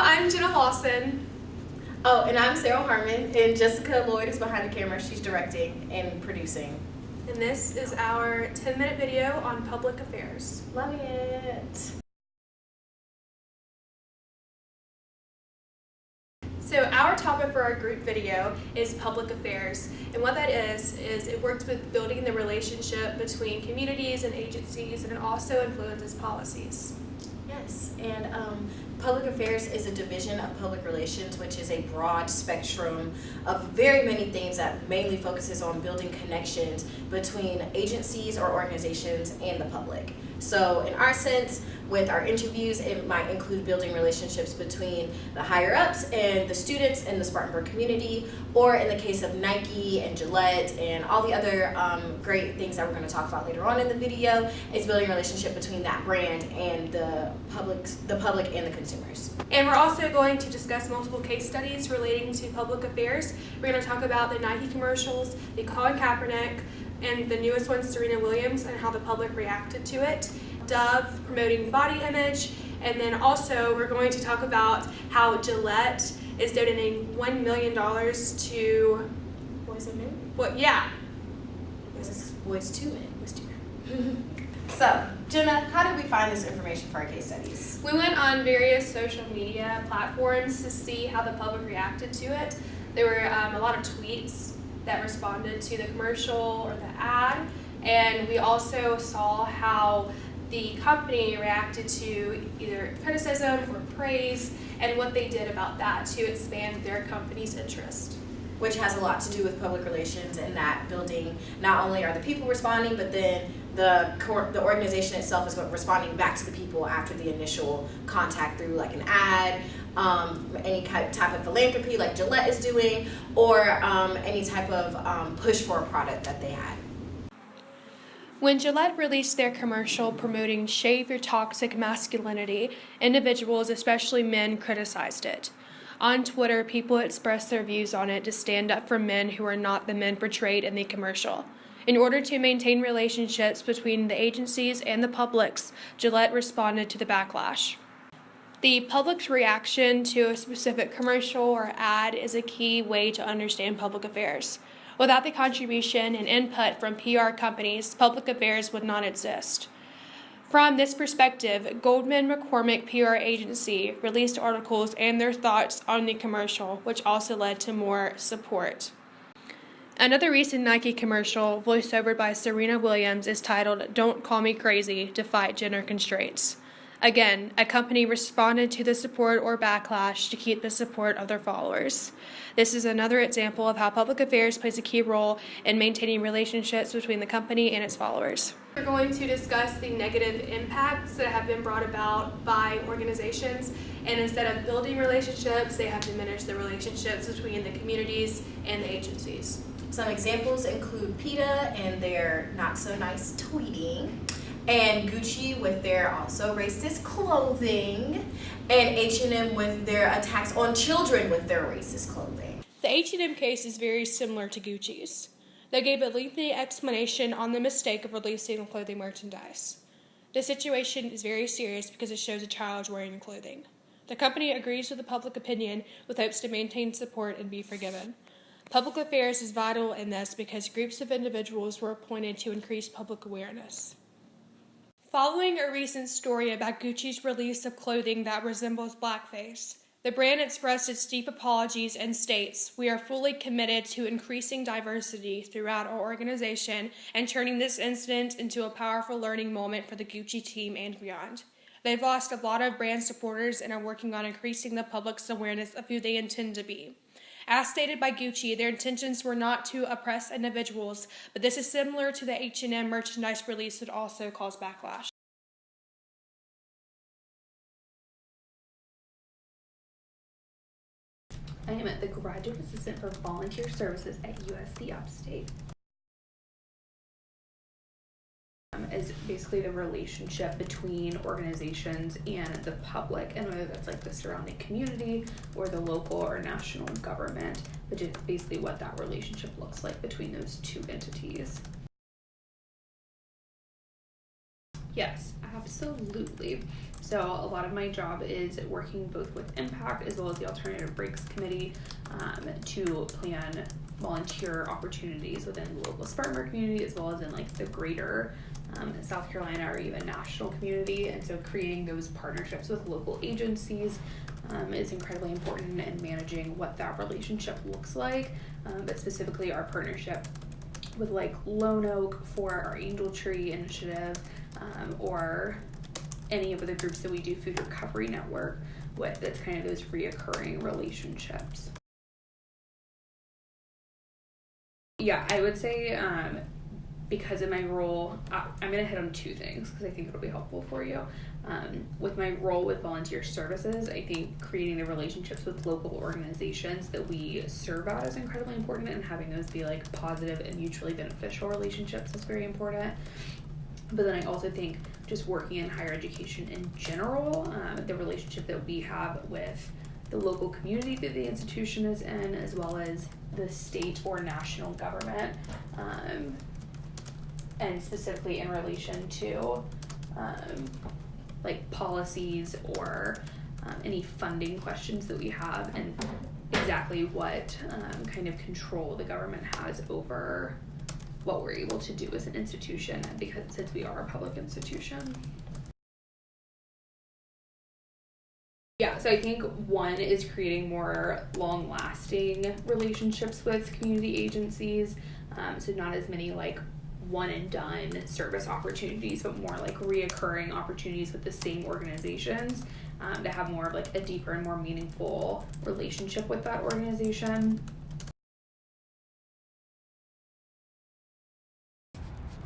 I'm Jenna Lawson. Oh, and I'm Sarah Harmon, and Jessica Lloyd is behind the camera. She's directing and producing. And this is our 10-minute video on public affairs. Love it. So our topic for our group video is public affairs. And what that is it works with building the relationship between communities and agencies, and it also influences policies. Yes, and public affairs is a division of public relations, which is a broad spectrum of very many things that mainly focuses on building connections between agencies or organizations and the public. So in our sense, with our interviews, it might include building relationships between the higher ups and the students in the Spartanburg community, or in the case of Nike and Gillette and all the other great things that we're going to talk about later on in the video, is building a relationship between that brand and the public and the consumers. And we're also going to discuss multiple case studies relating to public affairs. We're going to talk about the Nike commercials, the Colin Kaepernick, and the newest one, Serena Williams, and how the public reacted to it. Dove promoting body image, and then also we're going to talk about how Gillette is donating $1 million to Boys and Men? what? Yeah. Boys to Men. So, Jenna, how did we find this information for our case studies? We went on various social media platforms to see how the public reacted to it. There were a lot of tweets that responded to the commercial or the ad, and we also saw how the company reacted to either criticism or praise and what they did about that to expand their company's interest. Which has a lot to do with public relations, and that building, not only are the people responding, but then the organization itself is responding back to the people after the initial contact through like an ad, any type of philanthropy like Gillette is doing, or any type of push for a product that they had. When Gillette released their commercial promoting Shave Your Toxic Masculinity, individuals, especially men, criticized it. On Twitter, people expressed their views on it to stand up for men who are not the men portrayed in the commercial. In order to maintain relationships between the agencies and the publics, Gillette responded to the backlash. The public's reaction to a specific commercial or ad is a key way to understand public affairs. Without the contribution and input from PR companies, public affairs would not exist. From this perspective, Goldman McCormick PR agency released articles and their thoughts on the commercial, which also led to more support. Another recent Nike commercial, voiced over by Serena Williams, is titled "Don't Call Me Crazy to Fight Gender Constraints." Again, a company responded to the support or backlash to keep the support of their followers. This is another example of how public affairs plays a key role in maintaining relationships between the company and its followers. We're going to discuss the negative impacts that have been brought about by organizations, and instead of building relationships, they have diminished the relationships between the communities and the agencies. Some examples include PETA and their not so nice tweeting, and Gucci with their also racist clothing, and H&M with their attacks on children with their racist clothing. The H&M case is very similar to Gucci's. They gave a lengthy explanation on the mistake of releasing clothing merchandise. The situation is very serious because it shows a child wearing the clothing. The company agrees with the public opinion with hopes to maintain support and be forgiven. Public affairs is vital in this because groups of individuals were appointed to increase public awareness. Following a recent story about Gucci's release of clothing that resembles blackface, the brand expressed its deep apologies and states, "We are fully committed to increasing diversity throughout our organization and turning this incident into a powerful learning moment for the Gucci team and beyond. They've lost a lot of brand supporters and are working on increasing the public's awareness of who they intend to be." As stated by Gucci, their intentions were not to oppress individuals, but this is similar to the H&M merchandise release that also caused backlash. I am the graduate assistant for volunteer services at USC Upstate. Is basically the relationship between organizations and the public, and whether that's like the surrounding community or the local or national government, which is basically what that relationship looks like between those two entities. Yes, absolutely. So a lot of my job is working both with Impact as well as the Alternative Breaks Committee to plan volunteer opportunities within the local Spartanburg community as well as in like the greater South Carolina or even national community. And so creating those partnerships with local agencies is incredibly important in managing what that relationship looks like, but specifically our partnership with like Lone Oak for our Angel Tree initiative, or any of the groups that we do food recovery network with. It's kind of those reoccurring relationships. Yeah, I would say because of my role, I'm going to hit on two things because I think it'll be helpful for you. With my role with volunteer services, I think creating the relationships with local organizations that we serve at is incredibly important, and having those be like positive and mutually beneficial relationships is very important. But then I also think just working in higher education in general, the relationship that we have with the local community that the institution is in, as well as the state or national government, and specifically in relation to like policies or any funding questions that we have, and exactly what kind of control the government has over what we're able to do as an institution, because since we are a public institution. Yeah, so I think one is creating more long-lasting relationships with community agencies, so not as many like one and done service opportunities, but more like reoccurring opportunities with the same organizations, to have more of like a deeper and more meaningful relationship with that organization.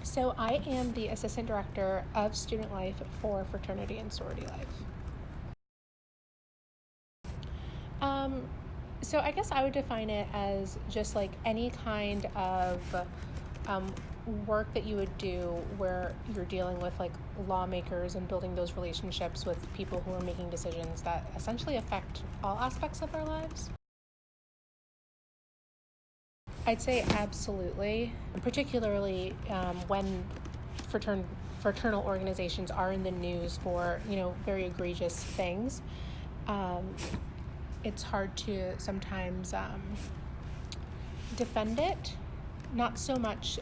So I am the Assistant Director of Student Life for Fraternity and Sorority Life. So I guess I would define it as just like any kind of work that you would do where you're dealing with like lawmakers and building those relationships with people who are making decisions that essentially affect all aspects of our lives. I'd say absolutely, particularly when fraternal organizations are in the news for, very egregious things. It's hard to sometimes defend it. Not so much,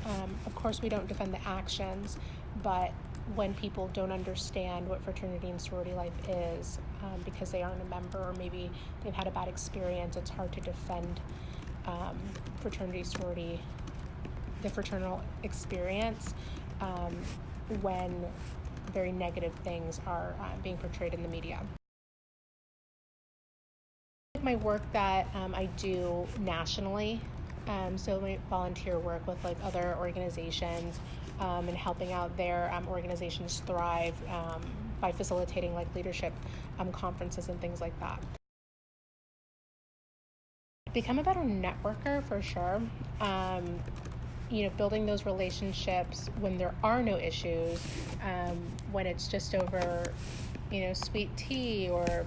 of course we don't defend the actions, but when people don't understand what fraternity and sorority life is, because they aren't a member or maybe they've had a bad experience, it's hard to defend fraternity, sorority, the fraternal experience when very negative things are being portrayed in the media. My work that I do nationally, so my volunteer work with like other organizations and helping out their organizations thrive by facilitating like leadership conferences and things like that. Become a better networker for sure. Building those relationships when there are no issues, when it's just over, sweet tea or,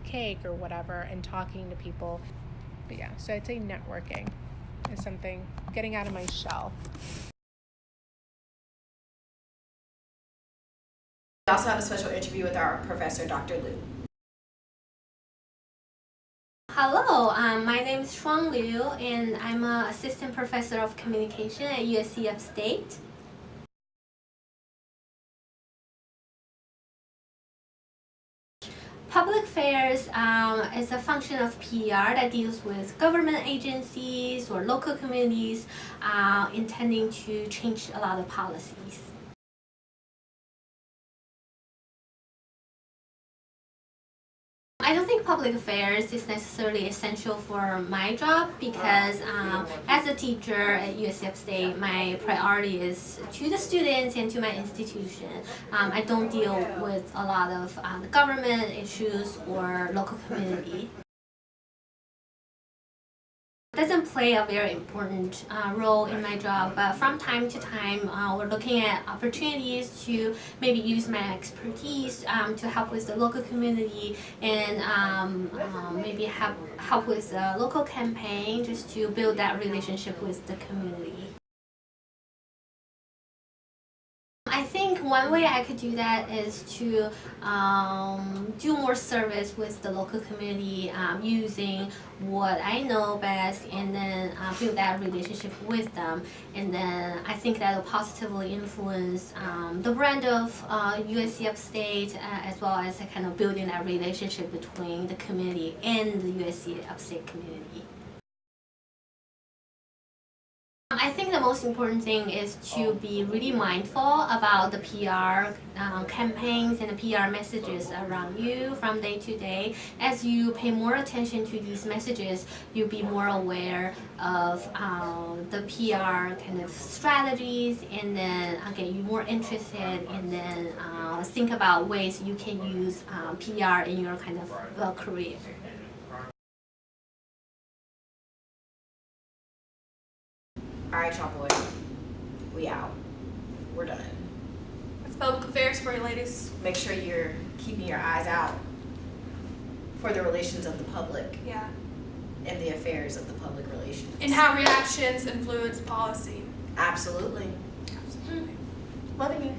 cake or whatever, and talking to people. But yeah, so I'd say networking is something, getting out of my shell. We also have a special interview with our professor, Dr. Liu. Hello, my name is Shuang Liu, and I'm an assistant professor of communication at USC Upstate. Public affairs is a function of PR that deals with government agencies or local communities intending to change a lot of policies. I don't think public affairs is necessarily essential for my job because as a teacher at USC Upstate, my priority is to the students and to my institution. I don't deal with a lot of the government issues or local community. It doesn't play a very important role in my job, but from time to time we're looking at opportunities to maybe use my expertise to help with the local community and maybe help with a local campaign just to build that relationship with the community. I think one way I could do that is to do more service with the local community using what I know best, and then build that relationship with them. And then I think that will positively influence the brand of USC Upstate, as well as kind of building that relationship between the community and the USC Upstate community. I think the most important thing is to be really mindful about the PR campaigns and the PR messages around you from day to day. As you pay more attention to these messages, you'll be more aware of the PR kind of strategies, and then get you more interested, and then think about ways you can use PR in your kind of career. All right, y'all boys, we out. We're done. That's public affairs for you, ladies. Make sure you're keeping your eyes out for the relations of the public Yeah. and the affairs of the public relations. And how reactions influence policy. Absolutely. Absolutely. Loving you.